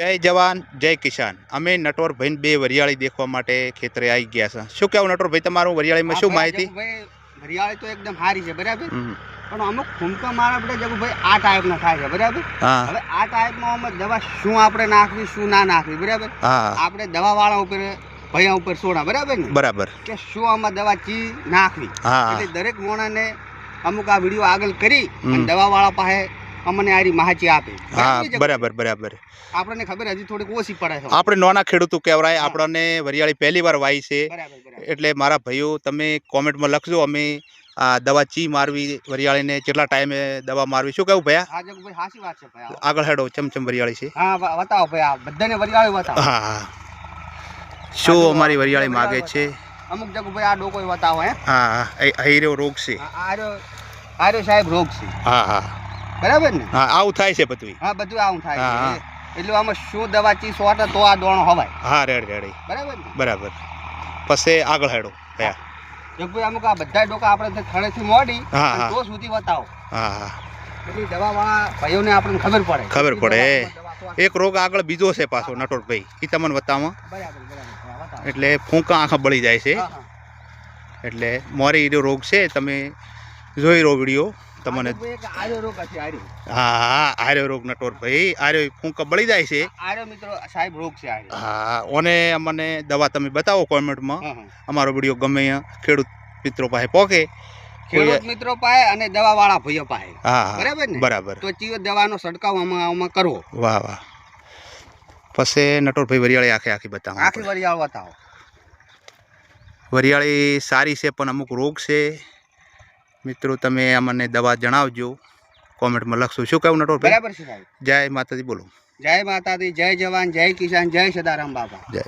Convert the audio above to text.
जय जवान जय किसान। अमे नटवर भाई बे वरियाળી देखवा माटे खेतरे आई गया छे। शुं कहेवुं नटवर भाई तमारुं वरियाળી में शुं माहिती? वरियाળી तो एकदम सारी है बराबर, पण अमुक फूमका मारा बेटा जगू भाई आ टाइप ना थाय छे बराबर। હવે આ ટાઈપમાં અમે દવા શું આપણે નાખવી શું ના નાખવી બરાબર। આપણે દવાવાળા ઉપર ભયા ઉપર સોડા બરાબર ને બરાબર કે શું આમાં દવા ચી નાખવી, એટલે દરેક મોણાને અમુક આ વિડિયો આગળ કરી અને દવાવાળા પાસે અમને આરી માહિતી આપે। હા બરાબર બરાબર। આપણને ખબર હજી થોડીક ઓછી પડે છે। આપણે નાના ખેડૂતો કહેવાય, આપણને વરિયાળી પહેલી વાર વાઈ છે, એટલે મારા ભાઈઓ તમે કોમેન્ટમાં લખજો અમે આ દવા ચી મારવી વરિયાળીને, કેટલા ટાઈમે દવા મારવી, શું કહું ભૈયા? હા જગુ ભાઈ સાચી વાત છે ભાઈ। આગળ હેડો ચમચમ વરિયાળી છે। હા બતાવો ભાઈ, આ બધાને વરિયાળી બતાવો। હા હા શું અમારી વરિયાળી માગે છે અમુક જગુ ભાઈ આ ડોકો બતાવો। હે હા હૈરો રોગ છે, આર્યો સાહેબ રોગ છે। હા હા બરાબર ને? હા આવું થાય છે બધું। હા બધું આવું થાય છે, એટલે આમાં શું દવા ચી સોટ તો આ દોણો હવાય। હા રેડ રેડી બરાબર ને? બરાબર। પછી આગળ હેડો ભૈયા। જગભાઈ અમુક આ બધા ડોકા આપણે થળેથી મોડી તો સુધી બતાવો। હા હા એટલે દવાવાળા ભાઈઓને આપણને ખબર પડે। એક રોગ આગળ બીજો છે પાછો નટોરભાઈ, એ તમને બતાવો। બરાબર એટલે ફૂંકા આંખા બળી જાય છે, એટલે મોરી રોગ છે, તમે જોઈ રહ્યો વિડીયો તમને। હા આર્યો રોગ નટોરભાઈ, આર્યો ફૂંકા બળી જાય છે, આર્યો મિત્રો સાહેબ રોગ છે। હા ઓને અમને દવા તમે બતાવો કોમેન્ટમાં। અમારો વિડીયો ગમે ખેડૂત મિત્રો પાસે પોકે, ખેડૂત મિત્રો પાસે અને દવાવાળા ભાઈઓ પાસે। હા બરાબર ને? બરાબર। તો ચીયો દવાનો છંટકાવ આમાં કરવો। વાહ વાહ। પછી નટોરભાઈ વરિયાળી આખી બતાવો। આખી વરિયાળ બતાવો। વરિયાળી સારી છે પણ અમુક રોગ છે મિત્રો, તમે અમને દવા જણાવજો, કોમેન્ટમાં લખશો। શું કહું નટોરભાઈ? બરાબર છે સાહેબ। જય માતાજી બોલો। જય માતાજી, જય જવાન, જય કિસાન, જય સદારામ બાપા। જય।